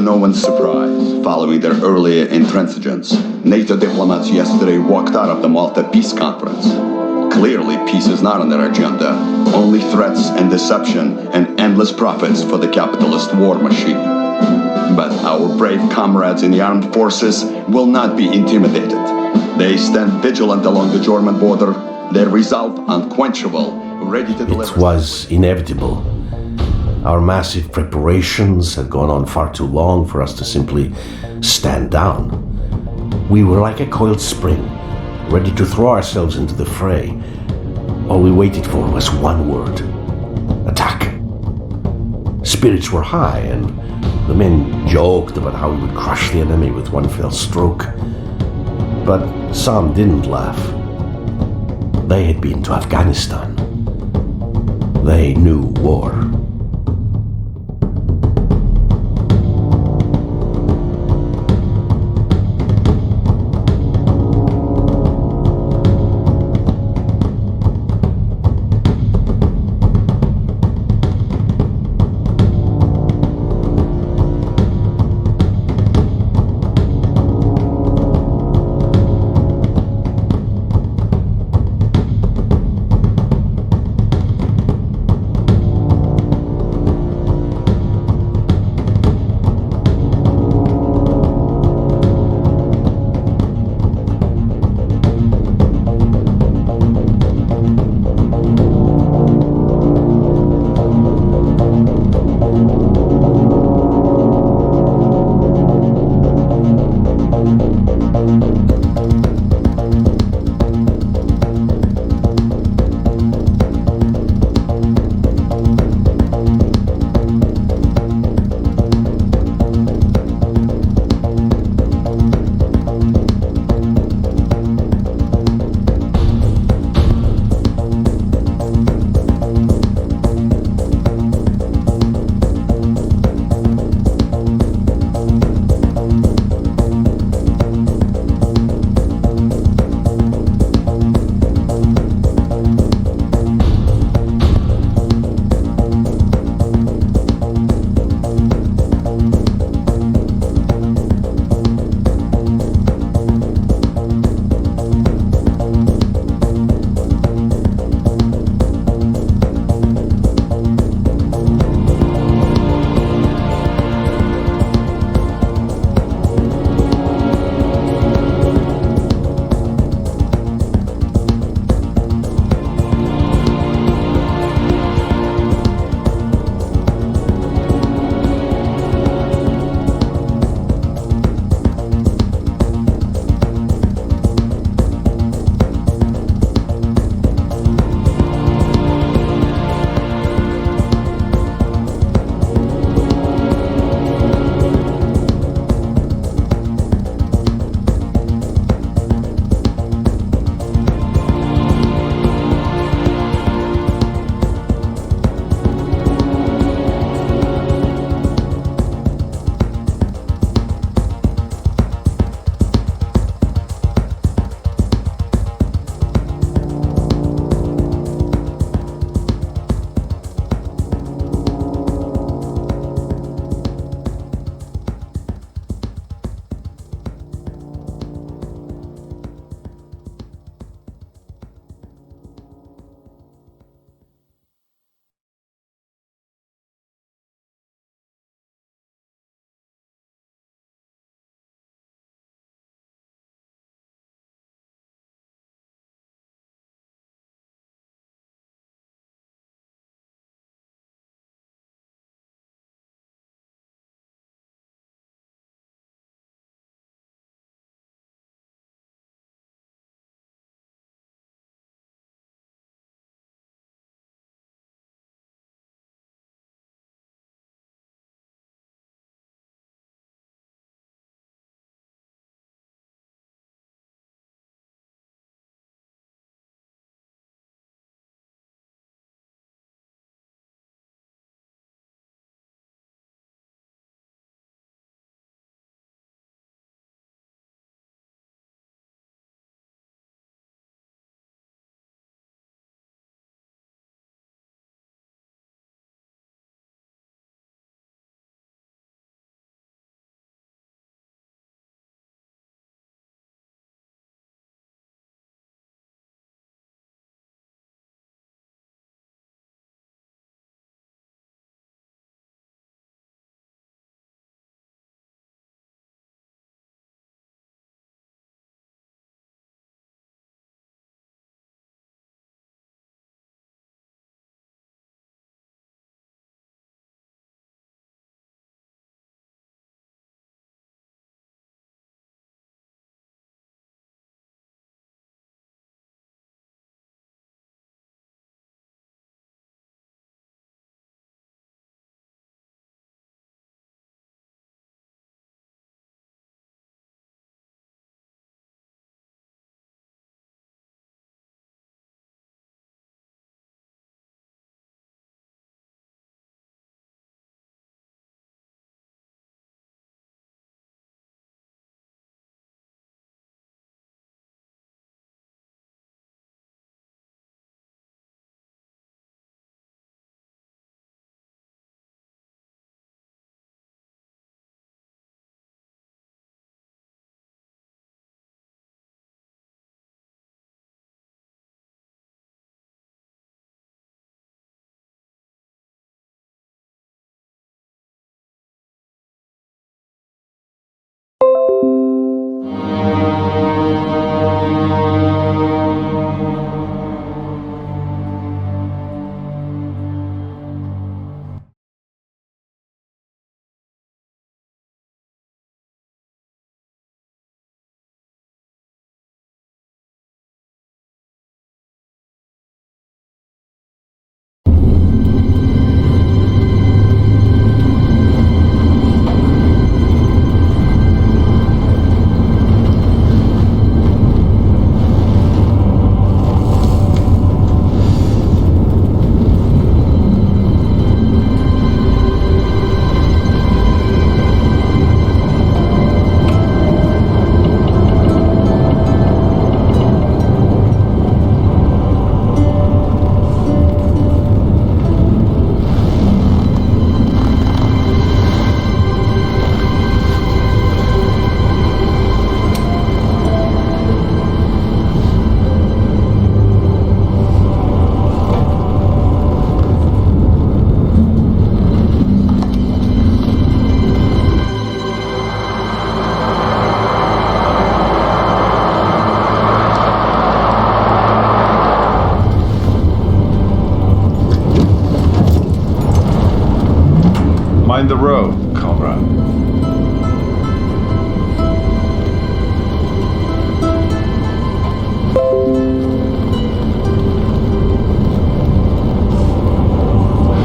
no one's surprise, following their earlier intransigence, NATO diplomats yesterday walked out of the Malta Peace Conference. Clearly, peace is not on their agenda, only threats and deception and endless profits for the capitalist war machine. But our brave comrades in the armed forces will not be intimidated. They stand vigilant along the German border, their resolve unquenchable, ready to deliver. It was inevitable. Our massive preparations had gone on far too long for us to simply stand down. We were like a coiled spring, ready to throw ourselves into the fray. All we waited for was one word: attack. Spirits were high, and the men joked about how we would crush the enemy with one fell stroke. But some didn't laugh. They had been to Afghanistan. They knew war.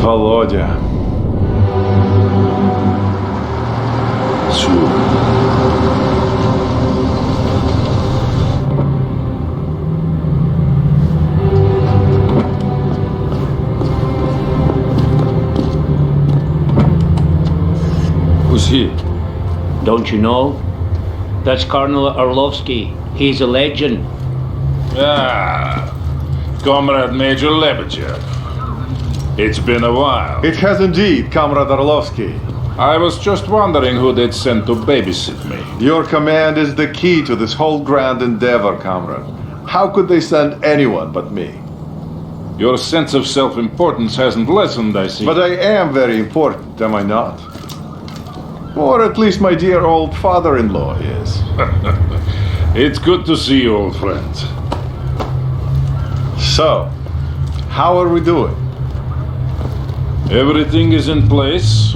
Володя. Су. Who's he? Don't you know? That's Colonel Orlovsky. He's a legend. Ah, Comrade Major Lebedev. It's been a while. It has indeed, Comrade Orlovsky. I was just wondering who they'd send to babysit me. Your command is the key to this whole grand endeavor, comrade. How could they send anyone but me? Your sense of self-importance hasn't lessened, I see. But I am very important, am I not? Or at least my dear old father-in-law is. It's good to see you, old friend. So, how are we doing? Everything is in place.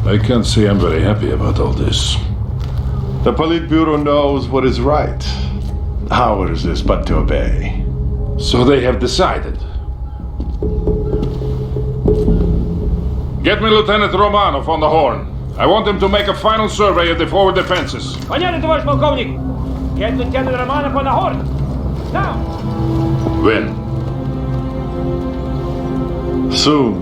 I can't say I'm very happy about all this. The Politburo knows what is right. Ours is but to obey. So they have decided. Get me Lieutenant Romanov on the horn. I want him to make a final survey of the forward defenses. Понятно, товарищ полковник. Get Lieutenant Romanov on the horn. Now. When? Soon.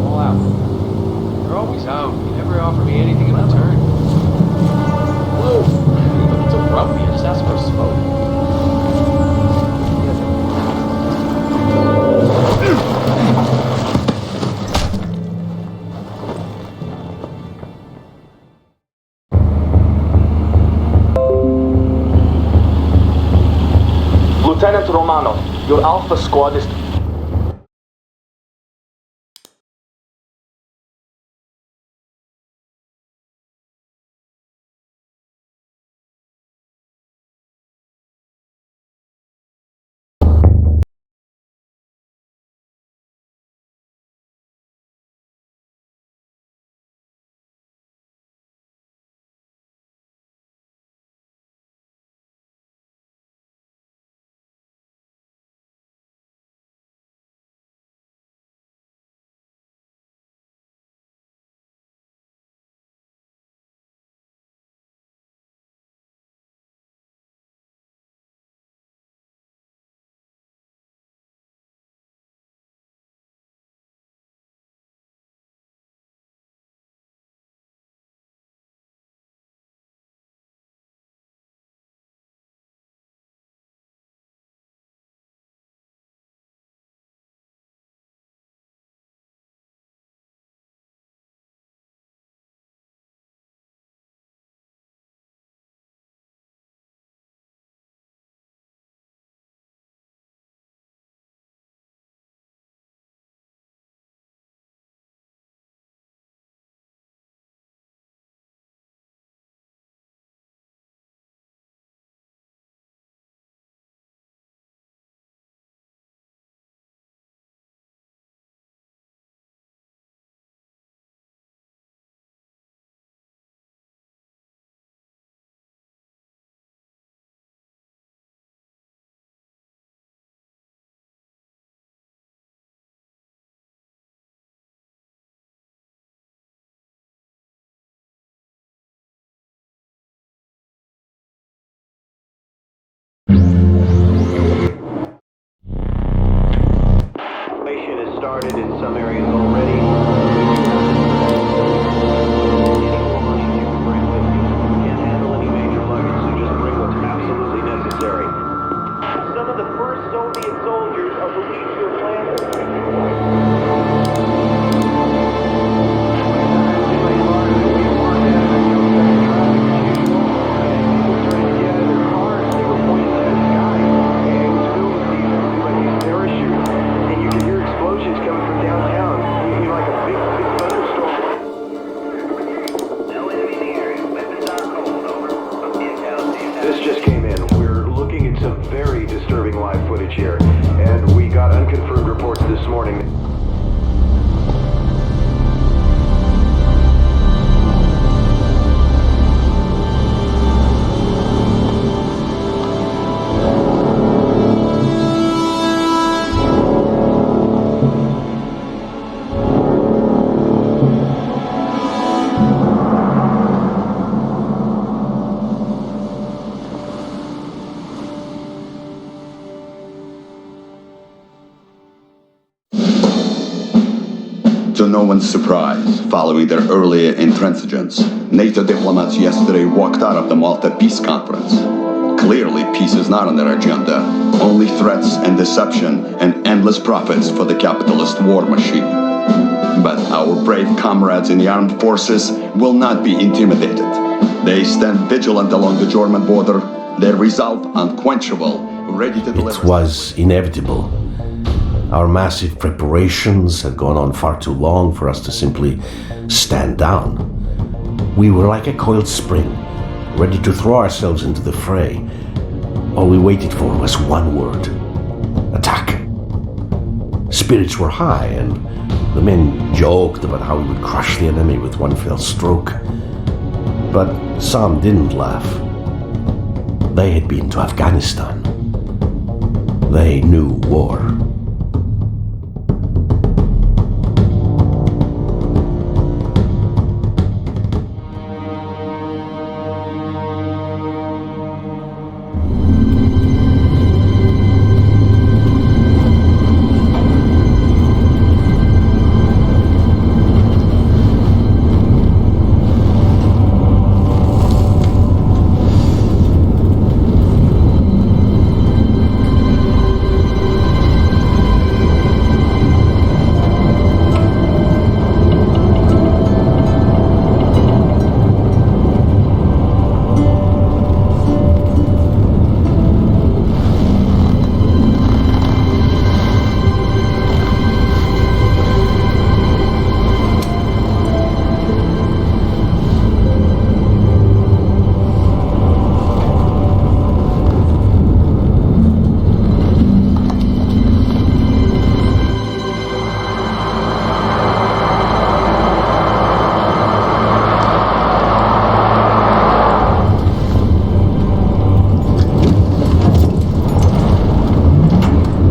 All out. You're always out. You never offer me anything in return. Whoa! Look, it's a grumpy. I just asked for a smoke. Lieutenant Romanov, your Alpha squad is... Has started in some areas already. Can't handle any major luggage, so just bring what's absolutely necessary. Some of the first Soviet soldiers are believed to have landed. This just came in. We're looking at some very disturbing live footage here, and we got unconfirmed reports this morning. To no one's surprise, following their earlier intransigence, NATO diplomats yesterday walked out of the Malta Peace Conference. Clearly, peace is not on their agenda, only threats and deception and endless profits for the capitalist war machine. But our brave comrades in the armed forces will not be intimidated. They stand vigilant along the German border, their resolve unquenchable, ready to deliver. It was inevitable. Our massive preparations had gone on far too long for us to simply stand down. We were like a coiled spring, ready to throw ourselves into the fray. All we waited for was one word: attack. Spirits were high, and the men joked about how we would crush the enemy with one fell stroke. But some didn't laugh. They had been to Afghanistan. They knew war.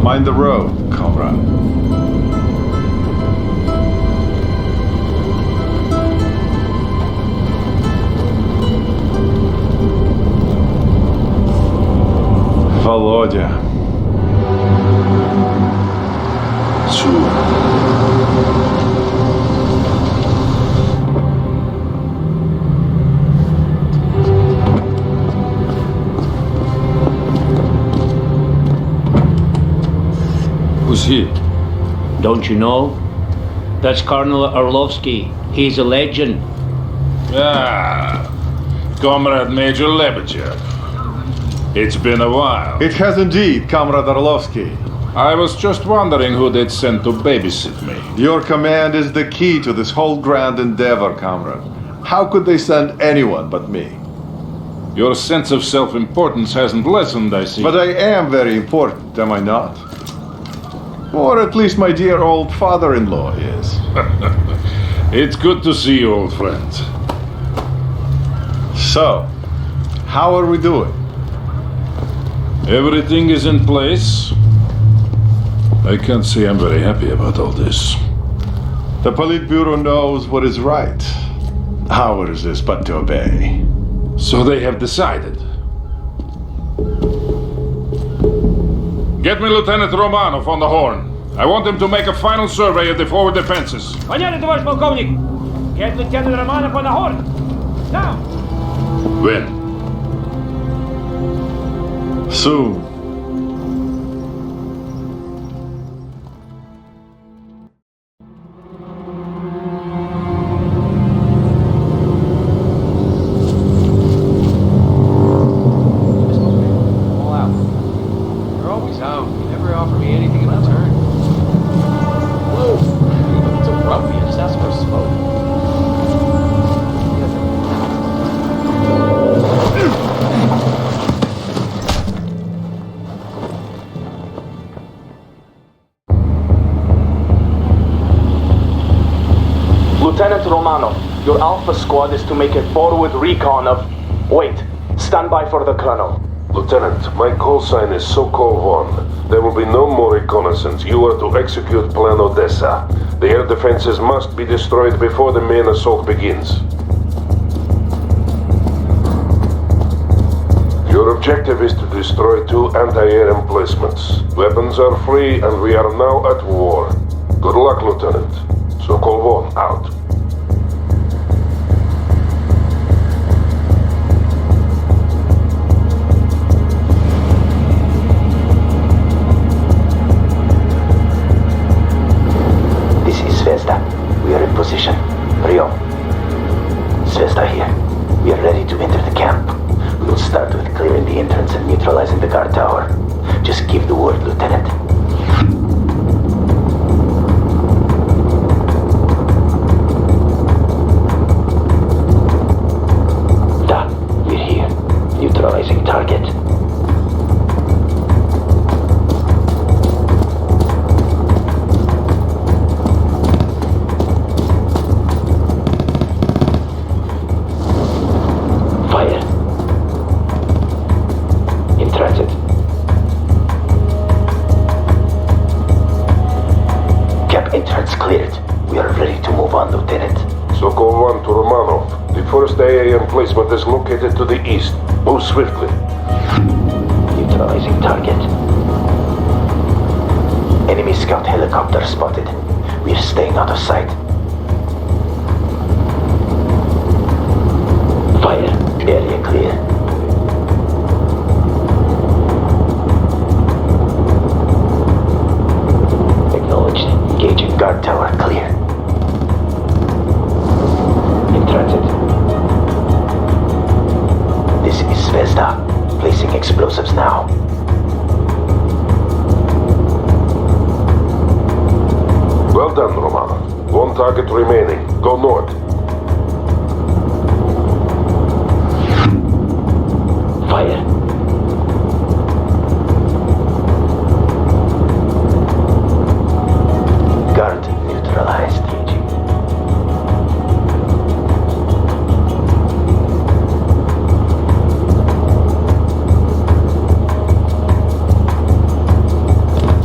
Mind the road, comrade. Volodya. Who's he? Don't you know? That's Colonel Orlovsky. He's a legend. Ah, Comrade Major Lebedev. It's been a while. It has indeed, Comrade Orlovsky. I was just wondering who they'd sent to babysit me. Your command is the key to this whole grand endeavor, comrade. How could they send anyone but me? Your sense of self-importance hasn't lessened, I see. But I am very important, am I not? Or at least my dear old father-in-law is. It's good to see you, old friend. So, how are we doing? Everything is in place. I can't say I'm very happy about all this. The Politburo knows what is right. Ours is but to obey. So they have decided. Get me Lieutenant Romanov on the horn. I want him to make a final survey of the forward defenses. Понятно, товарищ полковник. Get Lieutenant Romanov on the horn. Now. When? Soon. All out. You're always out. You never offer me anything in return. Whoa! It's a grumpy. I just asked for a smoke. Lieutenant Romanov, your Alpha squad is to make a forward recon of... Wait, stand by for the Colonel. Lieutenant, my call sign is Sokol 1. There will be no more reconnaissance. You are to execute Plan Odessa. The air defenses must be destroyed before the main assault begins. Your objective is to destroy 2 anti-air emplacements. Weapons are free and we are now at war. Good luck, Lieutenant. Sokol 1, out. This is Zvezda. We are in position. Rio. Zvezda here. We are ready to enter the camp. We will start with clearing the entrance and neutralizing the guard tower. Just give the word, Lieutenant. Da, we're here. Neutralizing target. Fire. In transit. Cap entrance cleared. We are ready to move on, Lieutenant. Sokol 1 to Romanov. The first AAM placement is located to the east. Move swiftly. Neutralizing target. Enemy scout helicopter spotted. We are staying out of sight. Fire. Area clear. Acknowledged. Engaging guard tower clear. In transit. This is Zvezda. Placing explosives now. Well done, Romanov. One target remaining. Go north. Fire. Guard neutralized.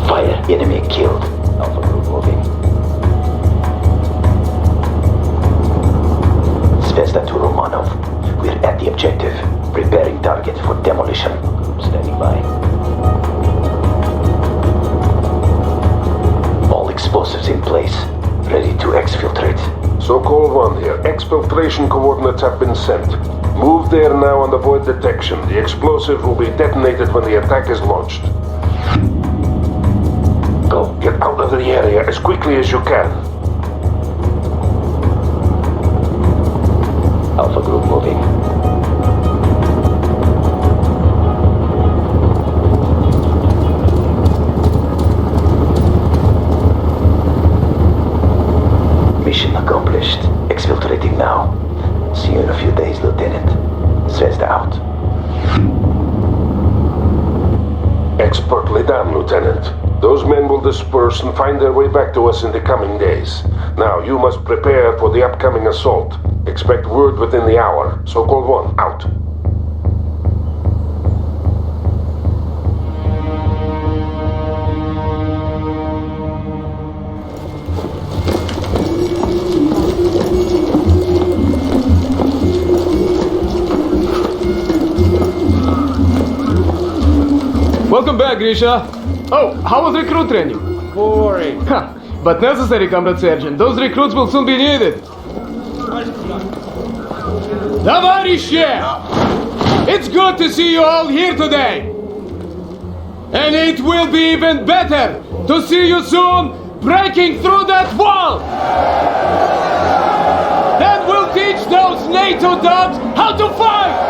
Fire. Enemy killed. Alpha group moving. Zvezda to Romanov. We're at the objective. Preparing target for demolition. Standing by. All explosives in place. Ready to exfiltrate. Sokol 1 here. Exfiltration coordinates have been sent. Move there now and avoid detection. The explosive will be detonated when the attack is launched. Go. Get out of the area as quickly as you can. Alpha group moving. Mission accomplished. Exfiltrating now. See you in a few days, Lieutenant. Zvezda out. Expertly done, Lieutenant. Those men will disperse and find their way back to us in the coming days. Now, you must prepare for the upcoming assault. Expect word within the hour. Sokol 1, out. Welcome back, Grisha. Oh, how was recruit training? Boring. But necessary, Comrade Sergeant. Those recruits will soon be needed. Товарищи! It's good to see you all here today. And it will be even better to see you soon breaking through that wall. Then we'll teach those NATO dogs how to fight.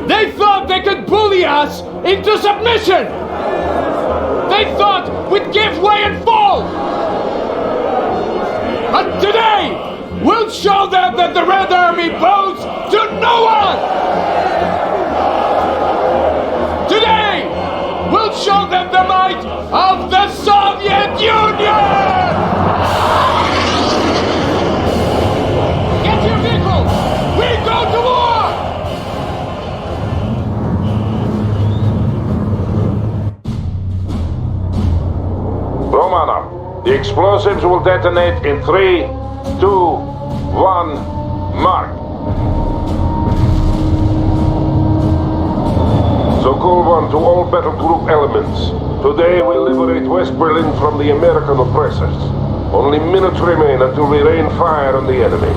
They thought they could bully us into submission! They thought we'd give way and fall! But today, we'll show them that the Red Army bows to no one! Today, we'll show them the might of the Soviet Union! Get your vehicles! We go to war! Romanov, the explosives will detonate in 3, 2, 1, mark. Sokol One to all battle group elements. Today we liberate West Berlin from the American oppressors. Only minutes remain until we rain fire on the enemy.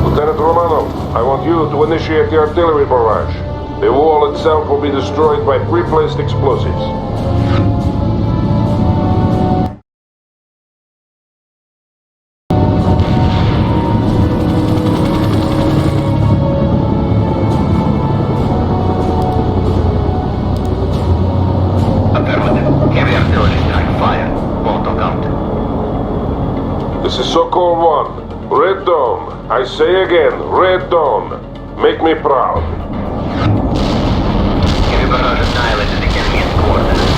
Lieutenant Romanov, I want you to initiate the artillery barrage. The wall itself will be destroyed by pre-placed explosives. This is Sokol 1. Red Dawn. I say again, Red Dawn. Make me proud. Heavy barrage annihilated the enemy's coordinates.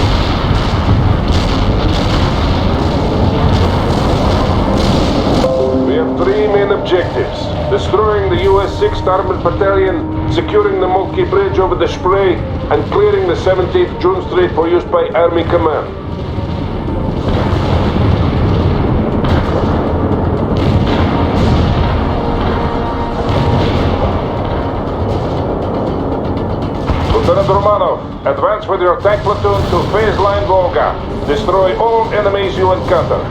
We have three main objectives. Destroying the US 6th Armored Battalion, securing the Moltke Bridge over the Spree, and clearing the 17th June Street for use by Army Command. Lieutenant Romanov, advance with your tank platoon to phase line Volga. Destroy all enemies you encounter.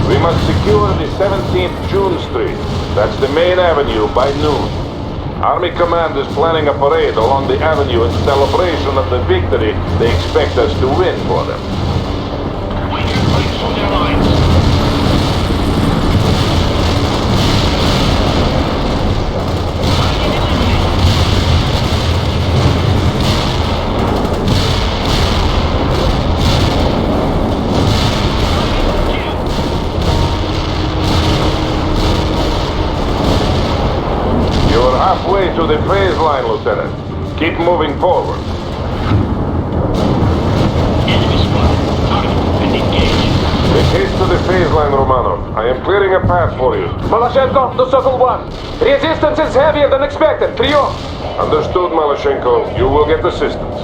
We must secure the 17th June Street. That's the main avenue by noon. Army Command is planning a parade along the avenue in celebration of the victory they expect us to win for them. We can break through their lines. Halfway to the phase line, Lieutenant. Keep moving forward. Enemy spotted. Target and engage. Make haste to the phase line, Romanov. I am clearing a path for you. Maloshenko to Sokol 1. Resistance is heavier than expected. Прием! Understood, Maloshenko. You will get assistance.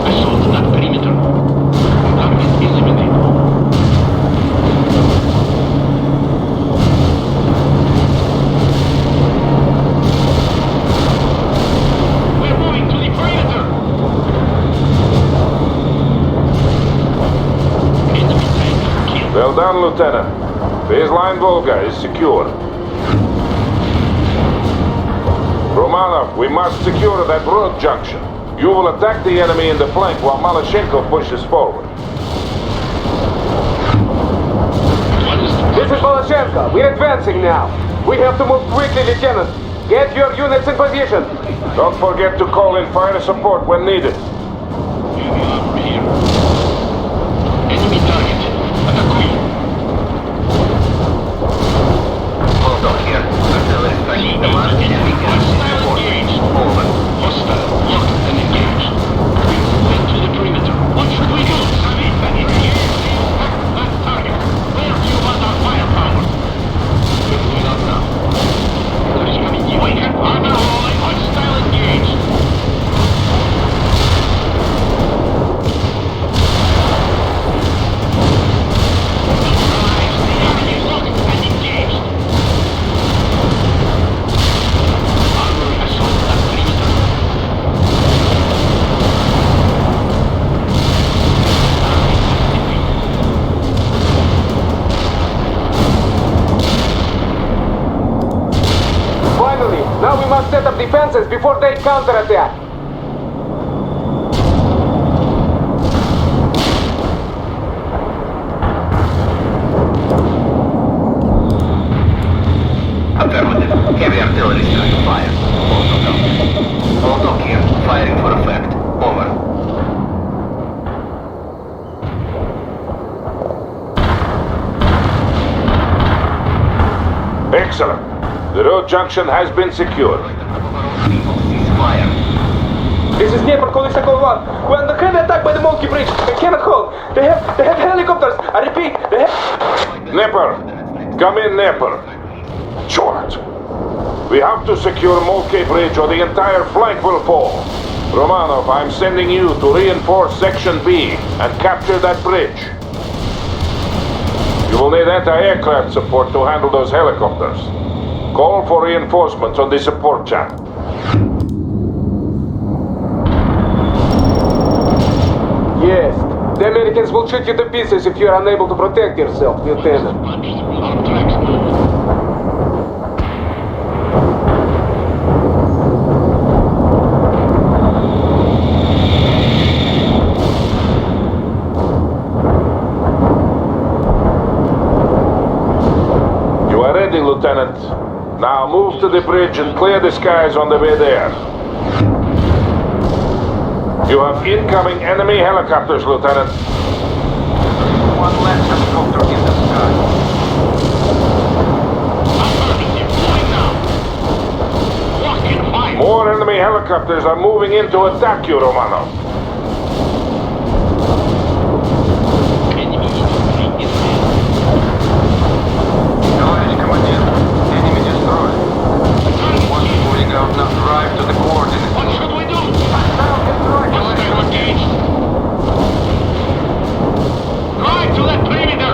Assault at perimeter. Target eliminated. We're moving to the perimeter. Enemy tank killed. Well done, Lieutenant. Phase line Volga is secure. Romanov, we must secure that road junction. You will attack the enemy in the flank while Maloshenko pushes forward. This is Maloshenko. We're advancing now. We have to move quickly, Lieutenant. Get your units in position. Don't forget to call in fire support when needed. Here. Enemy target. Атакуем. Volto here. Artillery strike. Command enemy Hostile support. engaged. Over. Hostile locked and engaged. We're moving to the perimeter. What should we do? That target. Where do you want our firepower? We're moving up now. There is coming you. We can armor rolling. Hostile engaged. Neutralize the enemy. Locked and engaged. Armor assault at perimeter. Finally, now we must set up defenses before they counterattack. Affirmative. Heavy artillery strike. Fire. Volto down. Volto here. Firing for effect. Over. Excellent. The road junction has been secured. Fire. This is Dnieper calling Sokol 1. We're under heavy attack by the Moltke Bridge. They cannot hold. They have helicopters. I repeat, they have... Nepper! Come in, Nepper. Short. We have to secure Moltke Bridge or the entire flank will fall. Romanov, I'm sending you to reinforce Section B and capture that bridge. You will need anti-aircraft support to handle those helicopters. Call for reinforcements on the support channel. Yes. The Americans will shoot you to pieces if you're unable to protect yourself, Lieutenant. You are ready, Lieutenant. Now move to the bridge and clear the skies on the way there. You have incoming enemy helicopters, Lieutenant. One less helicopter in the sky. Affirmative. Moving now. Walking fire. More enemy helicopters are moving in to attack you, Romanov. Enemy is Товарищ командир, enemy destroyed. One moving out now. Drive to the coordinates. What should we do? Hostile engaged. Drive to that perimeter.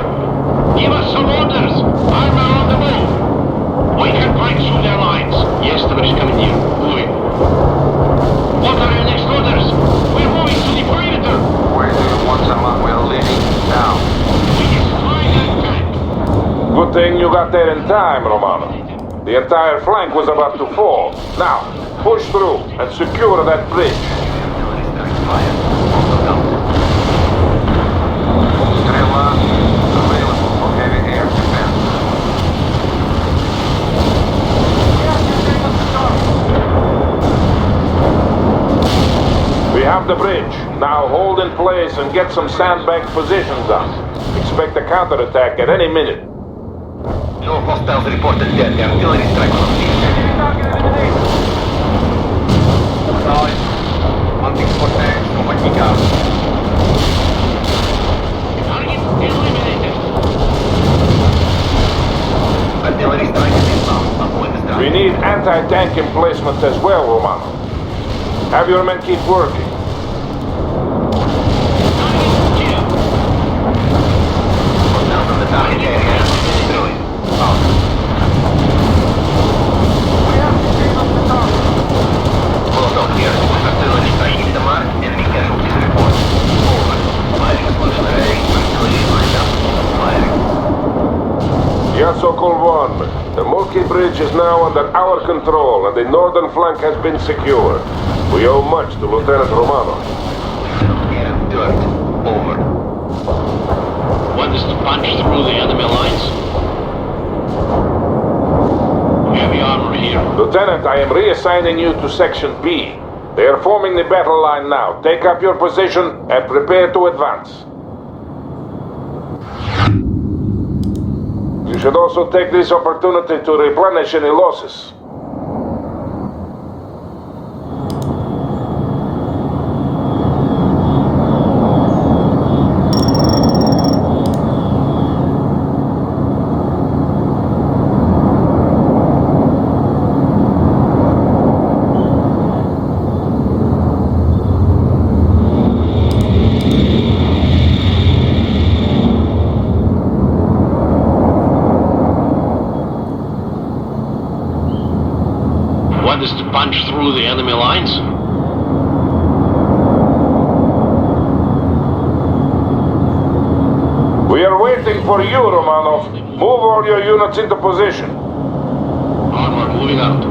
Give us some orders. Armor on the move. We can break through their lines. Yes, товарищ командир. Moving. What are your next orders? We're moving to the perimeter. Where do you want some up? We're leaving now. We destroy that tank. Good thing you got there in time, Romanov. The entire flank was about to fall. Now, push through and secure that bridge. Стрела available for heavy air defense. We have the bridge. Now hold in place and get some sandbag positions up. Expect a counterattack at any minute. No hostiles reported dead. The artillery strike on Hunting for tanks from Makiga. Target eliminated. Artillery strike is inbound. Avoid the strike. We need anti-tank emplacements as well, Romanov. Have your men keep working. Down from the target area. Destroy. Out. Molotov here. Artillery strike hit the mark. Enemy casualties report. Over. Firing exclusionary arrangement. Artillery lined up. Firing. Yes, Sokol 1. The Moltke Bridge is now under our control and the northern flank has been secured. We owe much to Lieutenant Romanov. Air dirt. Over. Want us to punch through the enemy lines? Heavy armor here. Lieutenant, I am reassigning you to Section B. They are forming the battle line now. Take up your position and prepare to advance. You should also take this opportunity to replenish any losses. Want us to punch through the enemy lines? We are waiting for you, Romanov. Move all your units into position. Armor moving out.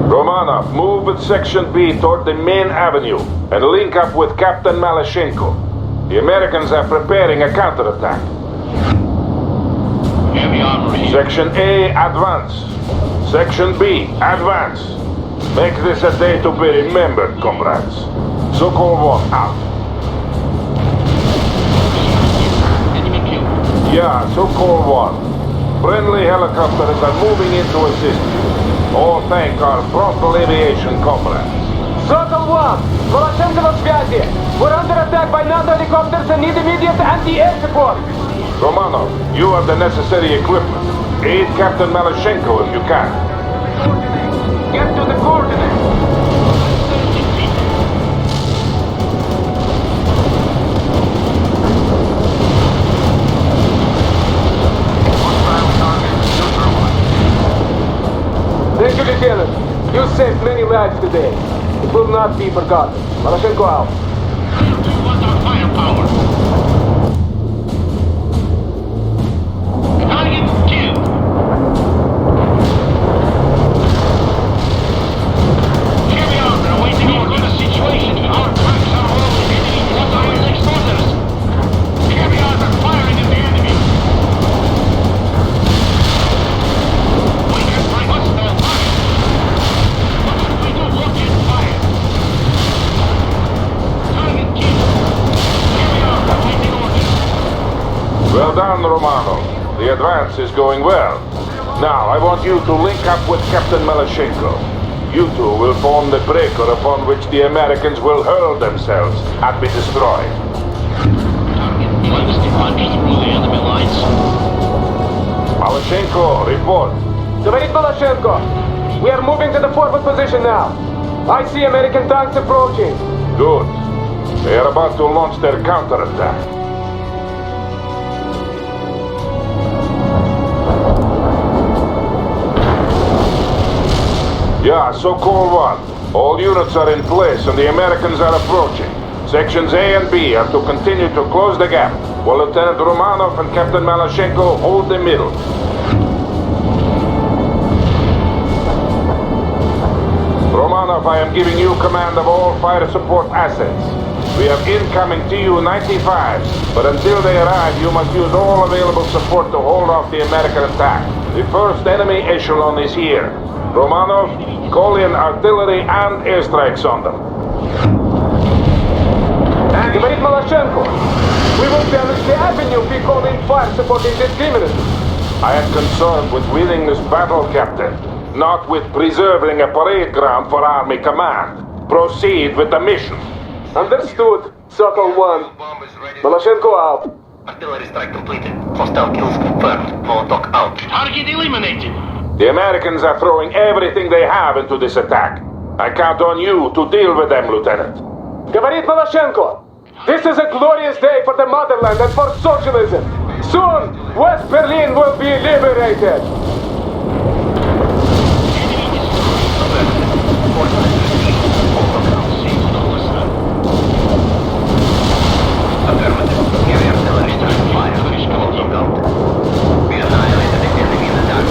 Romanov, move with Section B toward the main avenue and link up with Captain Malashenko. The Americans are preparing a counterattack. Heavy armor here. Section A, advance. Section B, advance. Make this a day to be remembered, comrades. Sokol 1, out. Enemy killed. Yeah, Sokol 1. Friendly helicopters are moving in to assist you. All thank our prompt alleviation comrades. Sokol 1! Voloshenko на связи! We're under attack by NATO helicopters and need immediate anti-air support! Romanov, you have the necessary equipment. Aid Captain Malashenko if you can. Get to the coordinates. Thank you, Lieutenant. You saved many lives today. It will not be forgotten. Malashenko out. What's our firepower? Target killed. Here we are, awaiting orders. The situation. Our tracks are all hitting. What are your next orders? Here we are, firing at the enemy. We can bring hostile fire. What should we do? Look and fire. Target killed. Here we are, awaiting orders. Well done, Romano. The advance is going well. Now, I want you to link up with Captain Malashenko. You two will form the breaker upon which the Americans will hurl themselves and be destroyed. Target plunged to punch through the enemy lines. Malashenko, report. Говорит Malashenko. We are moving to the forward position now. I see American tanks approaching. Good. They are about to launch their counterattack. Yeah, Sokol 1. All units are in place and the Americans are approaching. Sections A and B are to continue to close the gap, while Lieutenant Romanov and Captain Malashenko hold the middle. Romanov, I am giving you command of all fire support assets. We have incoming Tu-95s, but until they arrive, you must use all available support to hold off the American attack. The first enemy echelon is here. Romanov, call in artillery and airstrikes on them. Говорит Malashenko. We will damage the avenue if we call in fire support indiscriminately. I am concerned with winning this battle, Captain, not with preserving a parade ground for Army Command. Proceed with the mission. Understood. Sokol 1. Malashenko out. Artillery strike completed. Hostile kills confirmed. Molotov out. Target eliminated. The Americans are throwing everything they have into this attack. I count on you to deal with them, Lieutenant. Говорит Malashenko. This is a glorious day for the motherland and for socialism. Soon, West Berlin will be liberated.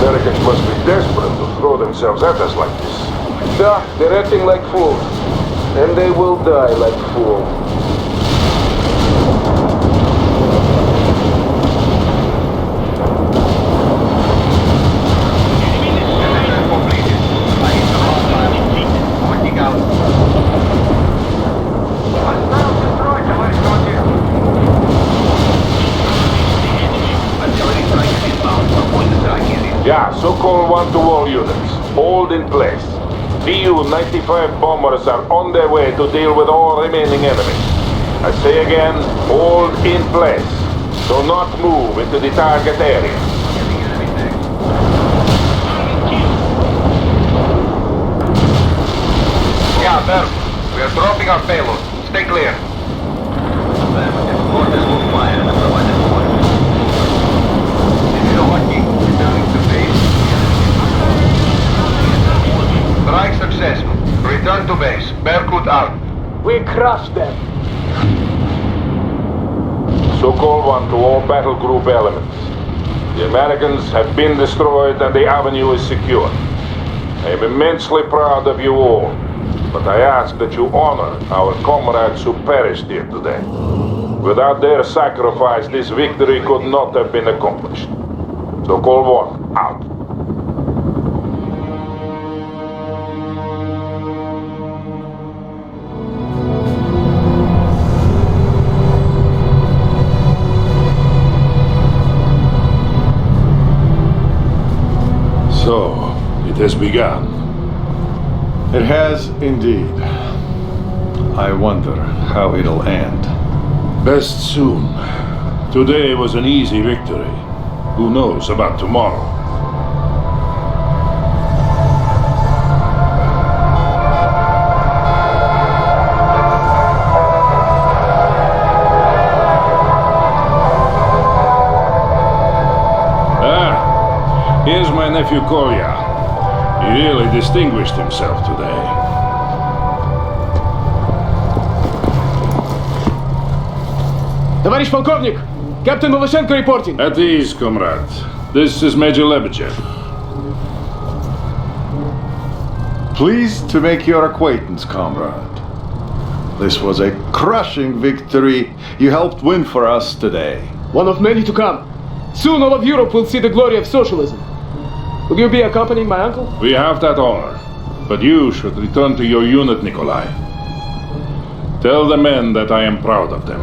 The Americans must be desperate to throw themselves at us like this. Да, they're acting like fools. And they will die like fools. Yeah, Sokol 1 to all units. Hold in place. Tu-95 bombers are on their way to deal with all remaining enemies. I say again, hold in place. Do not move into the target area. Yeah, Berg. We are dropping our payload. Stay clear. Orders will fire and provide the point. If you're lucky, returning to base. Strike successful. Return to base. Berkut out. We crushed them. Sokol 1 to all battle group elements. The Americans have been destroyed and the avenue is secure. I am immensely proud of you all, but I ask that you honor our comrades who perished here today. Without their sacrifice, this victory could not have been accomplished. Sokol 1, out. So, it has begun. It has indeed. I wonder how it'll end. Best soon. Today was an easy victory. Who knows about tomorrow? Here's my nephew Kolya. He really distinguished himself today. Товарищ полковник! Captain Voloshenko reporting! At ease, comrade. This is Major Lebedev. Pleased to make your acquaintance, comrade. This was a crushing victory you helped win for us today. One of many to come. Soon all of Europe will see the glory of socialism. Will you be accompanying my uncle? We have that honor. But you should return to your unit, Nikolai. Tell the men that I am proud of them.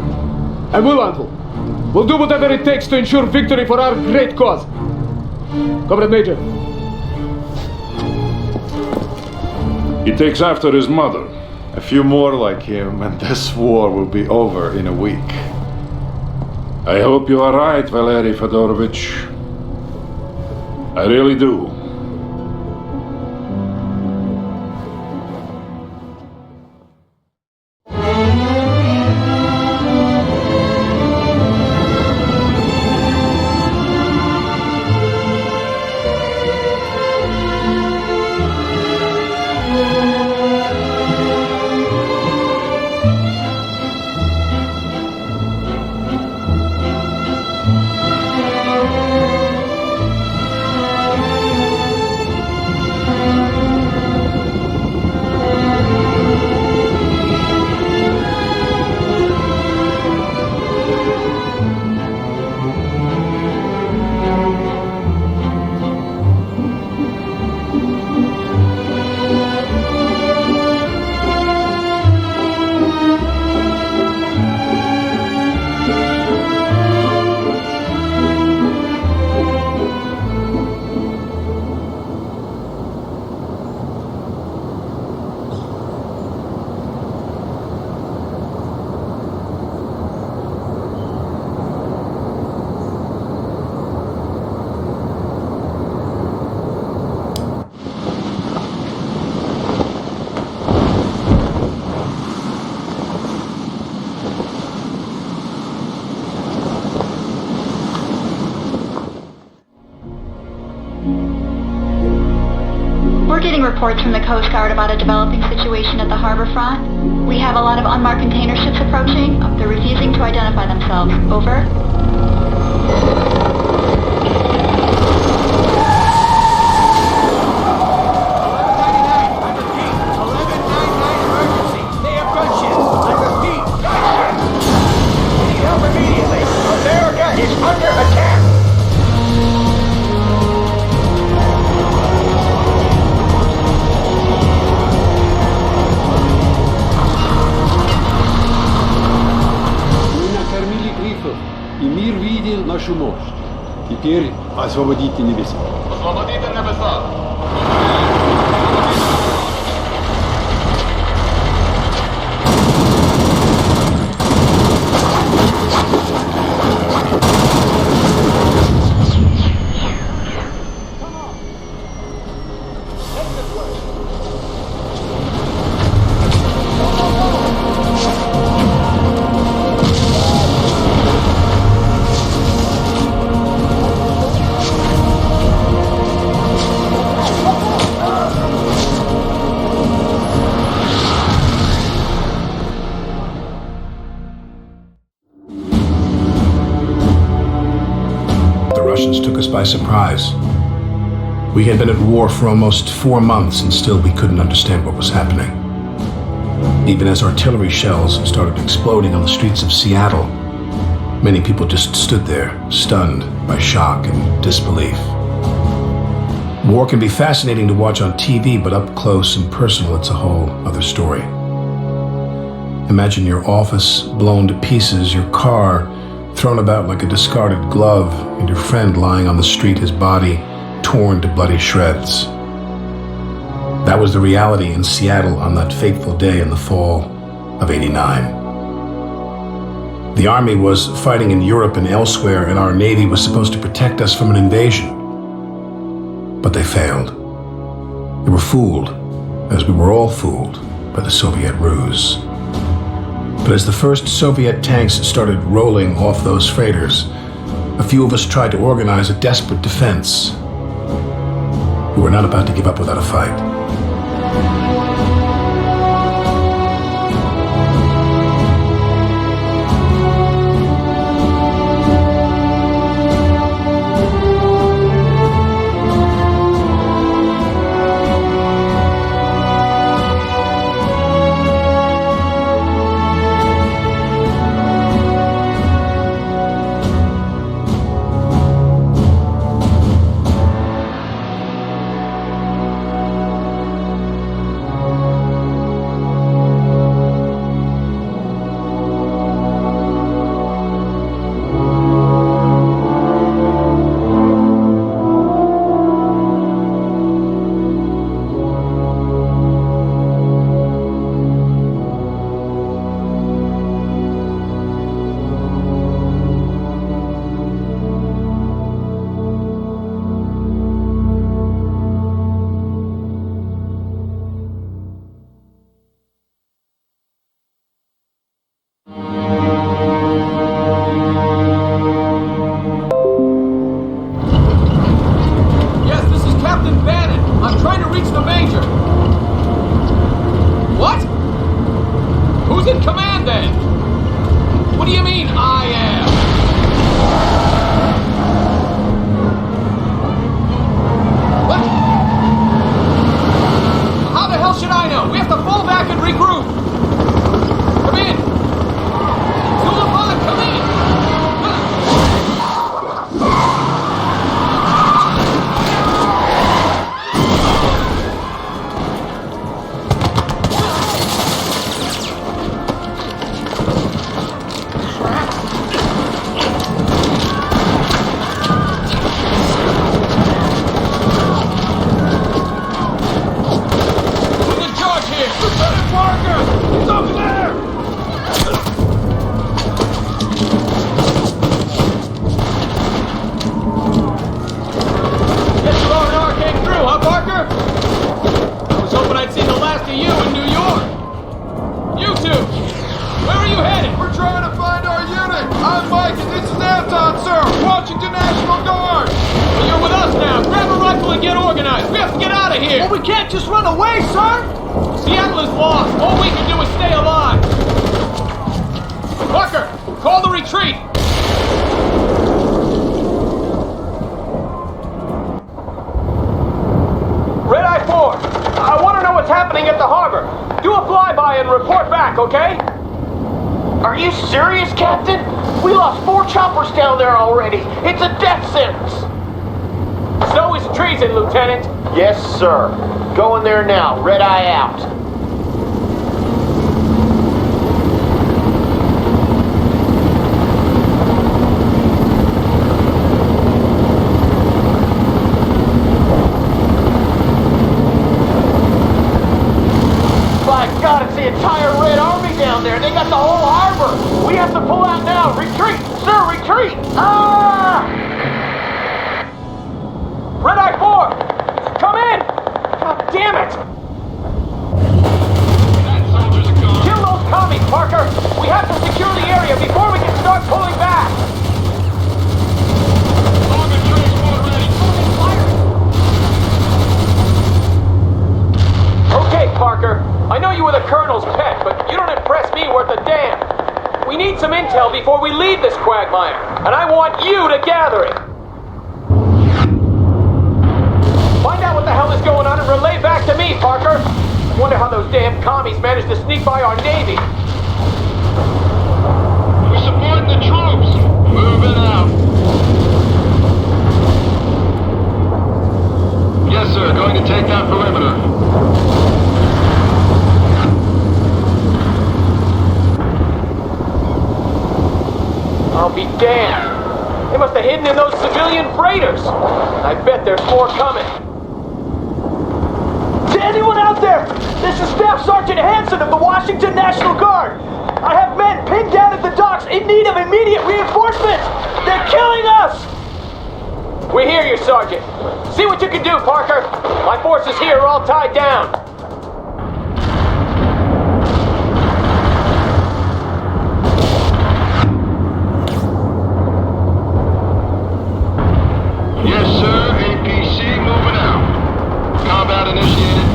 I will, uncle. We'll do whatever it takes to ensure victory for our great cause. Comrade Major. He takes after his mother. A few more like him, and this war will be over in a week. I hope you are right, Valery Fedorovich. I really do. Getting reports from the Coast Guard about a developing situation at the harbor front. We have a lot of unmarked container ships approaching. They're refusing to identify themselves. Over. Нашу мощь. Теперь освободите небеса. Освободите небеса. Took us by surprise. We had been at war for almost 4 months and still we couldn't understand what was happening. Even as artillery shells started exploding on the streets of Seattle, many people just stood there, stunned by shock and disbelief. War can be fascinating to watch on TV, but up close and personal, it's a whole other story. Imagine your office blown to pieces, your car thrown about like a discarded glove, and your friend lying on the street, his body torn to bloody shreds. That was the reality in Seattle on that fateful day in the fall of '89. The army was fighting in Europe and elsewhere, and our navy was supposed to protect us from an invasion. But they failed. They were fooled, as we were all fooled, by the Soviet ruse. But as the first Soviet tanks started rolling off those freighters, a few of us tried to organize a desperate defense. We were not about to give up without a fight. Going there now. Red Eye out. My God, it's the entire Red Army down there. They got the whole harbor. We have to pull out now. Retreat, sir, retreat. Ah! Red Eye 4, come in. God damn it! Kill those commies, Parker! We have to secure the area before we can start pulling back! Okay, Parker. I know you were the Colonel's pet, but you don't impress me worth a damn. We need some intel before we leave this quagmire, and I want you to gather it. Find out what the hell is going on and relay back to me, Parker. I wonder how those damn commies managed to sneak by our Navy. We're supporting the troops. Moving out. Yes, sir. Going to take that perimeter. I'll be damned. They must have hidden in those civilian freighters. I bet there's more coming. anyone out there? This is Staff Sergeant Hanson of the Washington National Guard. I have men pinned down at the docks in need of immediate reinforcements. They're killing us! We hear you, Sergeant. See what you can do, Parker. My forces here are all tied down. Yes, sir. APC moving out. Combat initiated.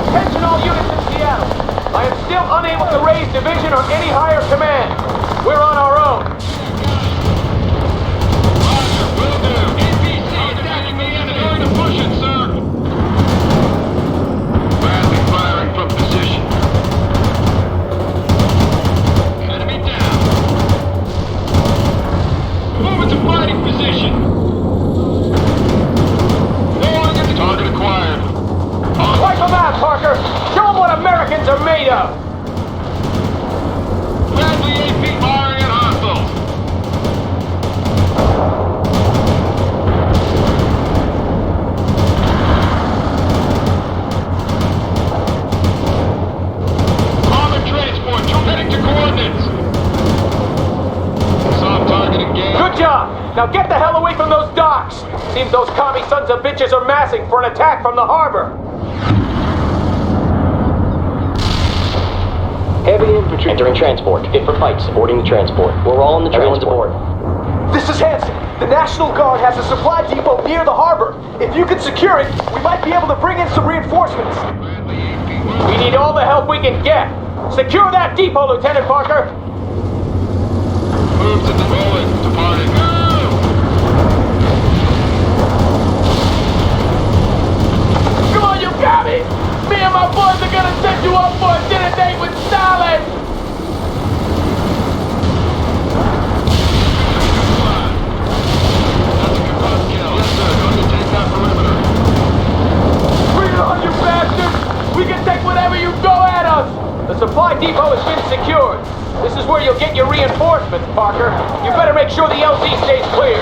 Attention all units in Seattle. I am still unable to raise division or any higher command. We're on our own. Roger, will do. APC attacking the enemy. Going to push it, sir. Bradley firing from position. Enemy down. Move into fighting position. Falling into target acquired. Wipe them out, Parker. Show them what Americans are made of. Bradley AP firing at hostiles. Armored transport, heading to coordinates. Soft target engaged. Good job. Now get the hell away from those docks. Seems those commie sons of bitches are massing for an attack from the harbor. Heavy infantry entering transport. Fit for fight, supporting the transport. We're all in the transport. This is Hanson. The National Guard has a supply depot near the harbor. If you could secure it, we might be able to bring in some reinforcements. We need all the help we can get. Secure that depot, Lieutenant Parker. Move to the rolling. Departing. Come on, you got me. Me and my boys are gonna set you up for a dinner date with Stalin. Yes, sir. Going to take that perimeter. Bring it on, you bastards. We can take whatever you go at us. The supply depot has been secured. This is where you'll get your reinforcements, Parker. You better make sure the LZ stays clear.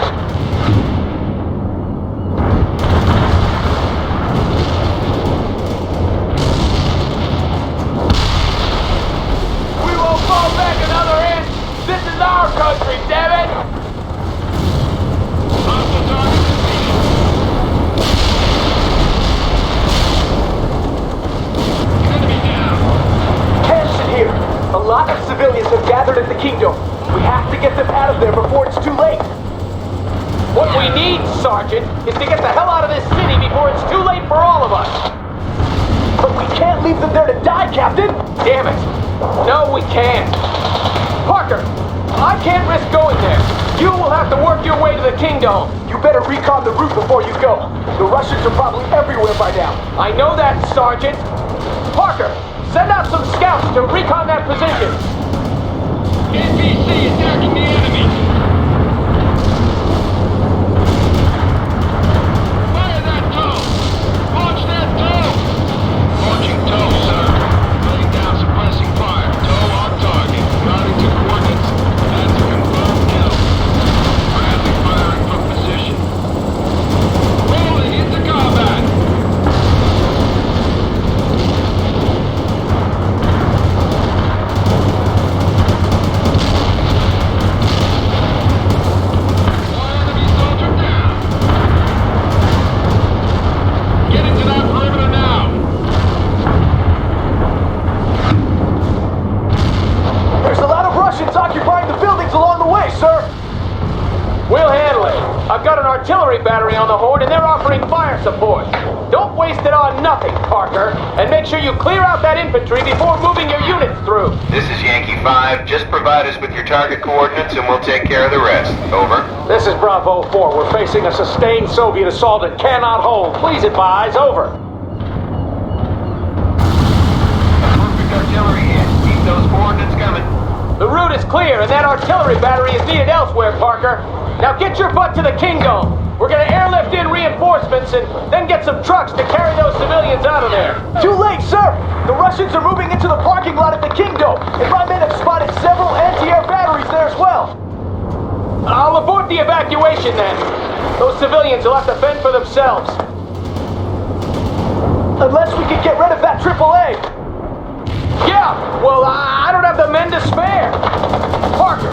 We won't fall back another inch. This is our country, damn it! Hostile target defeated. Enemy down. Hanson here. A lot of civilians have gathered at the Kingdom. We have to get them out of there before it's too late. What we need, Sergeant, is to get the hell out of this city before it's too late for all of us. But we can't leave them there to die, Captain. Damn it. No, we can't. Parker, I can't risk going there. You will have to work your way to the Kingdom. You better recon the route before you go. The Russians are probably everywhere by now. I know that, Sergeant. Parker, send out some scouts to recon that position. NBC attacking the enemy. Fire that tow. Launch that tow. Launching tow, sir. Laying down suppressing fire. Tow on target. Routing to coordinates. That's a confirmed kill. Bradley firing from position. Rolling into combat. I've got an artillery battery on the horn and they're offering fire support. Don't waste it on nothing, Parker. And make sure you clear out that infantry before moving your units through. This is Yankee 5. Just provide us with your target coordinates and we'll take care of the rest. Over. This is Bravo 4. We're facing a sustained Soviet assault and cannot hold. Please advise. Over. Perfect artillery hit. Keep those coordinates coming. The route is clear and that artillery battery is needed elsewhere, Parker. Now get your butt to the Kingdom. We're gonna airlift in reinforcements and then get some trucks to carry those civilians out of there. Too late, sir! The Russians are moving into the parking lot at the Kingdom, and my men have spotted several anti-air batteries there as well. I'll abort the evacuation then. Those civilians will have to fend for themselves. Unless we can get rid of that AAA. Yeah, well, I don't have the men to spare. Parker,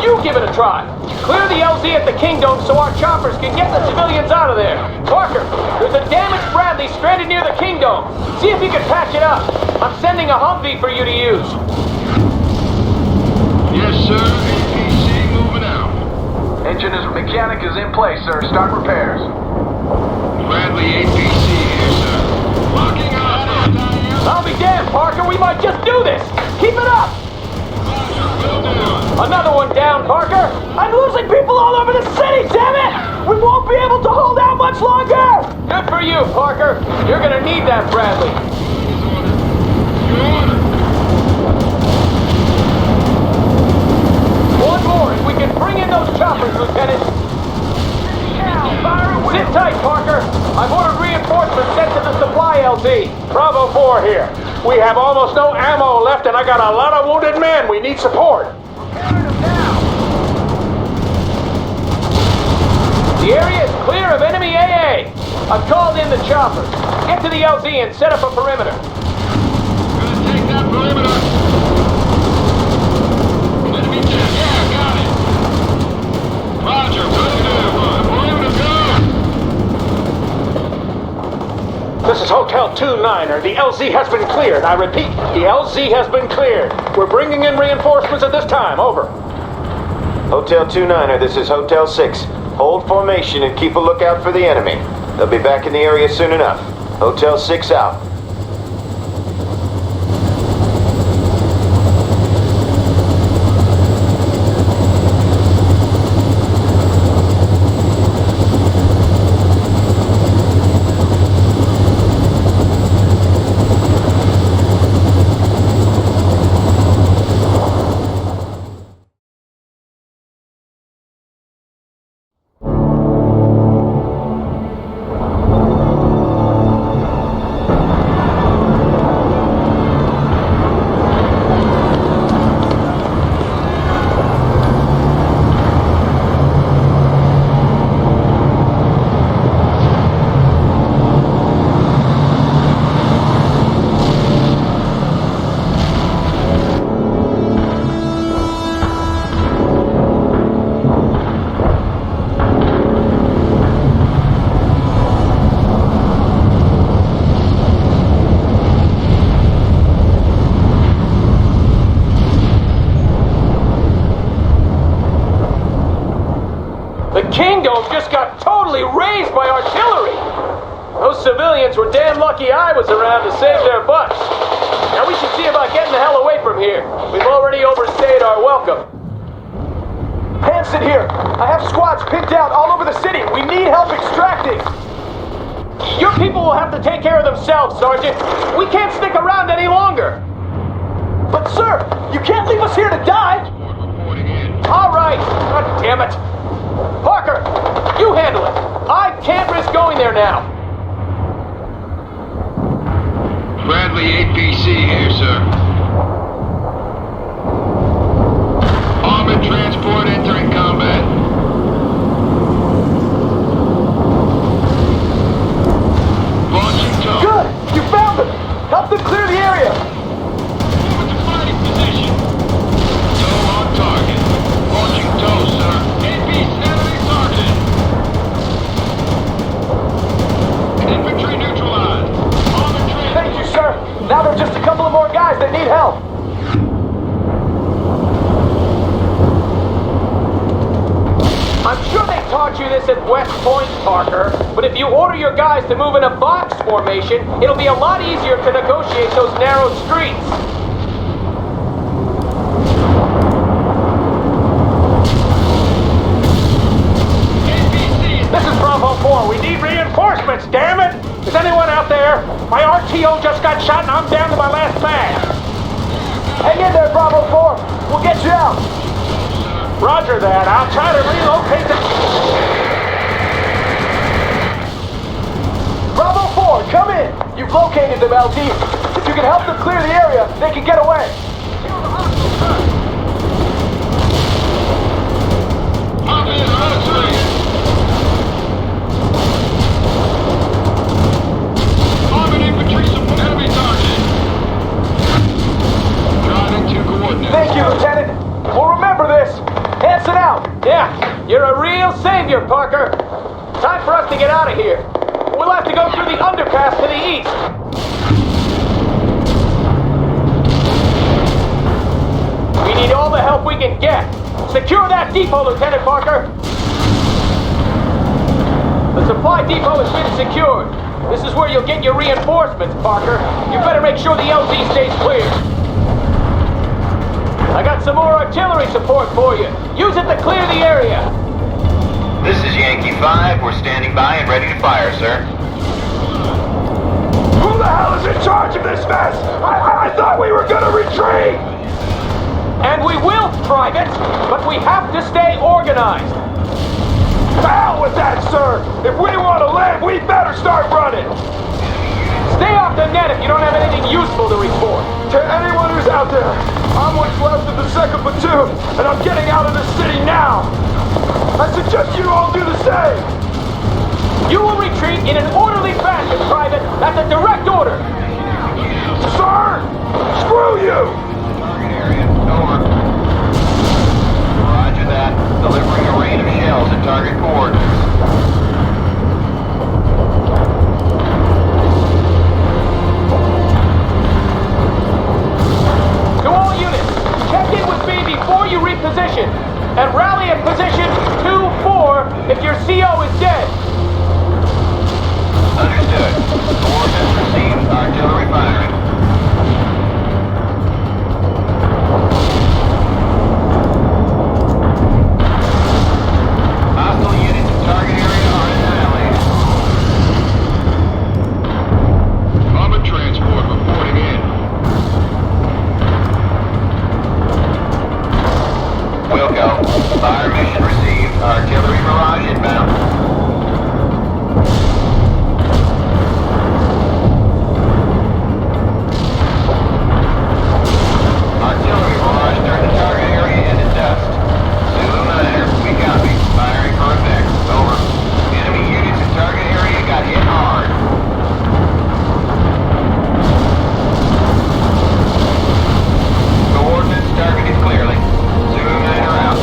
you give it a try. Clear the LZ at the Kingdom so our choppers can get the civilians out of there. Parker, there's a damaged Bradley stranded near the Kingdom. See if you can patch it up. I'm sending a Humvee for you to use. Yes, sir. APC moving out. Engine mechanic is in place, sir. Start repairs. Bradley APC here, sir. Locking on. I'll be damned, Parker. We might just do this. Keep it up. Another one down, Parker. I'm losing people all over the city, damn it! We won't be able to hold out much longer! Good for you, Parker. You're gonna need that, Bradley. One more, if we can bring in those choppers, Lieutenant. Sit tight, Parker. I've ordered reinforcements sent to the supply LZ. Bravo 4 here. We have almost no ammo left and I got a lot of wounded men. We need support. The area is clear of enemy AA. I've called in the choppers. Get to the LZ and set up a perimeter. Gonna take that perimeter. Enemy dead. Yeah, got it. Roger, perimeter go. This is Hotel 2-9er. The LZ has been cleared. I repeat, the LZ has been cleared. We're bringing in reinforcements at this time. Over. Hotel 2-9er, this is Hotel 6. Hold formation and keep a lookout for the enemy. They'll be back in the area soon enough. Hotel 6 out. Were damn lucky I was around to save their butts. Now we should see about getting the hell away from here. We've already overstayed our welcome. Hanson here. I have squads picked out all over the city. We need help extracting. Your people will have to take care of themselves, Sergeant. We can't stick around any longer. But sir, you can't leave us here to die. All right. God damn it. Parker, you handle it. I can't risk going there now. Bradley APC here, sir. Armored transport entering combat. Launching tow. Good! You found them! Help them clear the area! Move to fighting position. Tow on target. Launching tow, sir. AP enemy targeted. Infantry neutralized. Thank you, sir. Now there are just a couple of more guys that need help. I'm sure they taught you this at West Point, Parker, but if you order your guys to move in a box formation, it'll be a lot easier to negotiate those narrow streets. This is Bravo 4. We need reinforcements, damn it! Is anyone out there? My RTO just got shot and I'm down to my last mag. Hang in there, Bravo 4. We'll get you out. Roger that. I'll try to relocate the... Bravo 4, come in. You've located them, LT. If you can help them clear the area, they can get away. Yeah, you're a real savior, Parker. Time for us to get out of here. We'll have to go through the underpass to the east. We need all the help we can get. Secure that depot, Lieutenant Parker. The supply depot has been secured. This is where you'll get your reinforcements, Parker. You better make sure the LZ stays clear. I got some more artillery support for you. Use it to clear the area. This is Yankee 5. We're standing by and ready to fire, sir. Who the hell is in charge of this mess? I thought we were gonna retreat! And we will, Private, but we have to stay organized. Hell with that, sir! If we want to live, we better start running! Stay off the net if you don't have anything useful to report. To anyone who's out there, I'm what's left of the 2nd Platoon, and I'm getting out of the city now! I suggest you all do the same! You will retreat in an orderly fashion, Private. That's a direct order. Sir! Screw you! Target area. Over. Roger that. Delivering a rain of shells at target coordinates. To all units, check in with me before you reposition, and rally at position 2-4 if your CO is dead. Understood. Coordinates received. Artillery firing. Hostile units in target area are annihilated. Armored transport reporting in. Wilco. Fire mission received. Artillery barrage inbound. Artillery barrage during the target area and in dust. Zulu 9er, we copy. Firing for effect. Over. Enemy units in target area got hit hard. Coordinates targeted clearly. Zulu 9er out.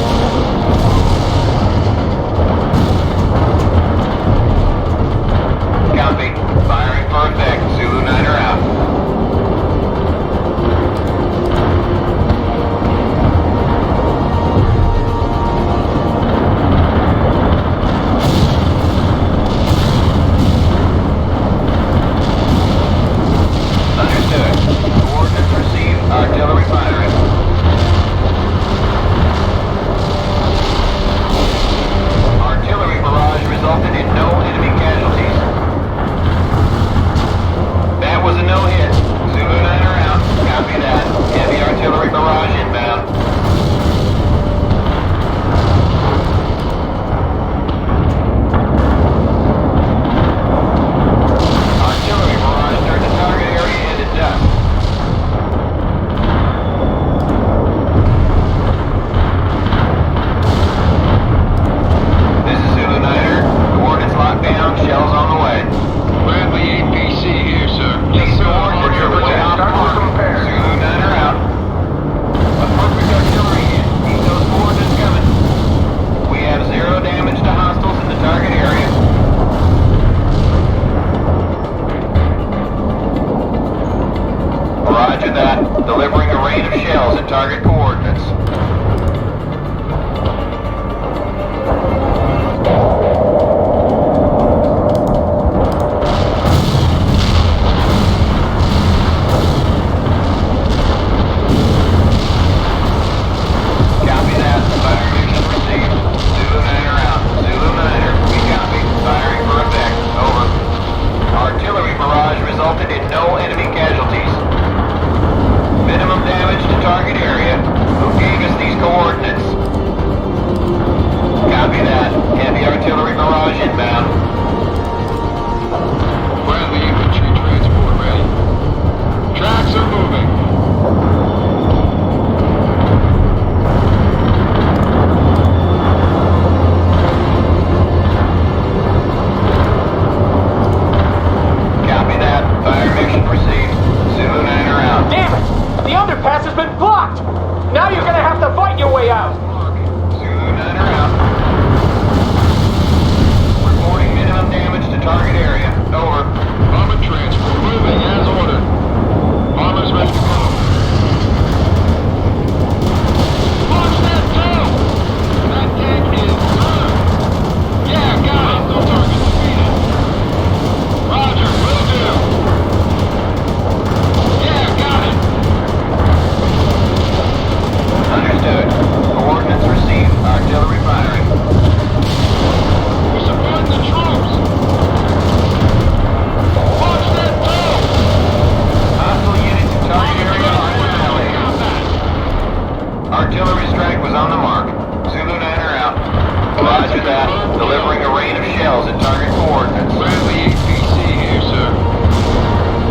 Roger that. Delivering a rain of shells at target coordinates. Bradley APC here, sir.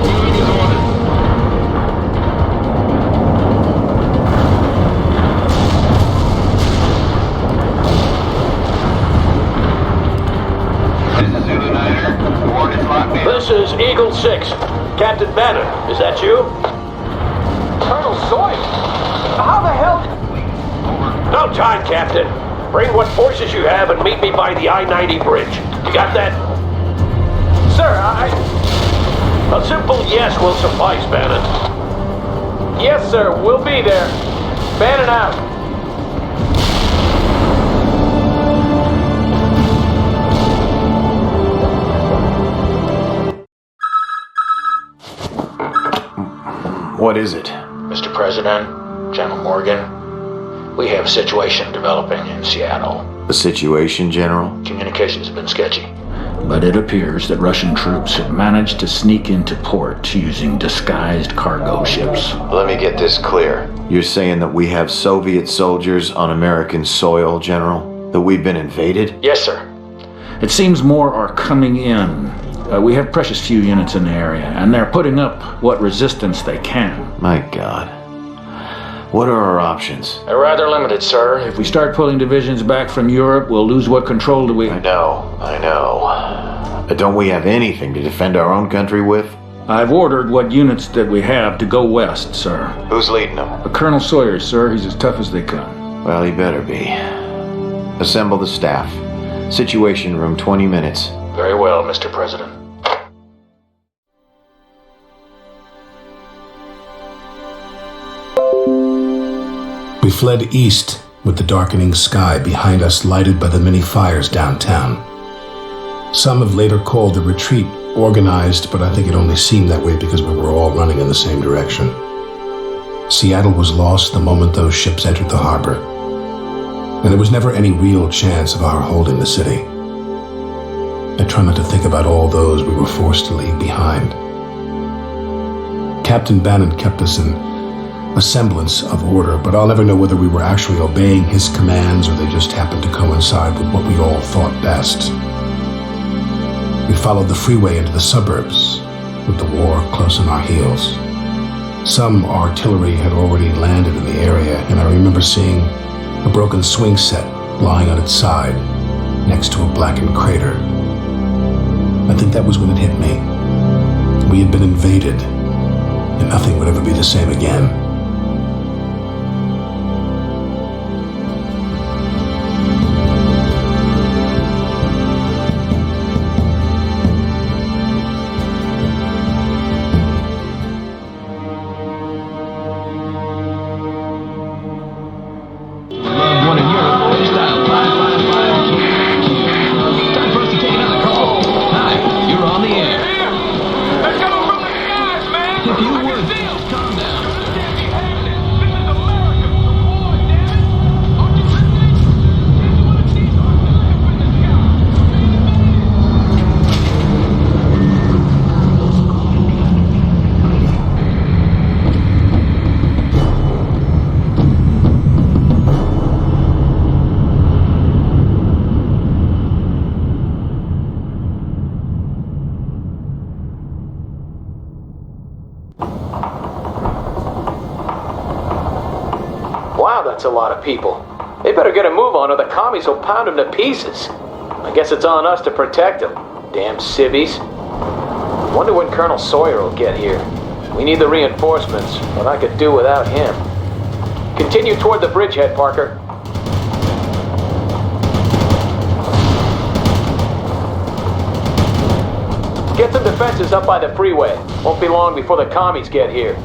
Doing his order. This is Zulu Niner. Coordinates locked in. This is Eagle 6. Captain Bannon, is that you? Colonel Sawyer? How the hell? No time, Captain. Bring what forces you have and meet me by the I-90 bridge. You got that? Sir, a simple yes will suffice, Bannon. Yes, sir. We'll be there. Bannon out. What is it? Mr. President, General Morgan, we have a situation developing in Seattle. The situation, General? Communications have been sketchy, but it appears that Russian troops have managed to sneak into port using disguised cargo ships. Let me get this clear. You're saying that we have Soviet soldiers on American soil, General? That we've been invaded? Yes, sir. It seems more are coming in. We have precious few units in the area, and they're putting up what resistance they can. My God. What are our options? They're rather limited, sir. If we start pulling divisions back from Europe, we'll lose what control do we... I know. But don't we have anything to defend our own country with? I've ordered what units that we have to go west, sir. Who's leading them? Colonel Sawyer, sir. He's as tough as they come. Well, he better be. Assemble the staff. Situation room, 20 minutes. Very well, Mr. President. We fled east with the darkening sky behind us lighted by the many fires downtown. Some have later called the retreat organized, but I think it only seemed that way because we were all running in the same direction. Seattle was lost the moment those ships entered the harbor, and there was never any real chance of our holding the city. I try not to think about all those we were forced to leave behind. Captain Bannon kept us in a semblance of order, but I'll never know whether we were actually obeying his commands or they just happened to coincide with what we all thought best. We followed the freeway into the suburbs, with the war close on our heels. Some artillery had already landed in the area, and I remember seeing a broken swing set lying on its side, next to a blackened crater. I think that was when it hit me. We had been invaded, and nothing would ever be the same again. That's a lot of people. They better get a move on or the commies will pound them to pieces. I guess it's on us to protect them. Damn civvies. Wonder when Colonel Sawyer will get here. We need the reinforcements, but I could do without him. Continue toward the bridgehead, Parker. Get some defenses up by the freeway. Won't be long before the commies get here.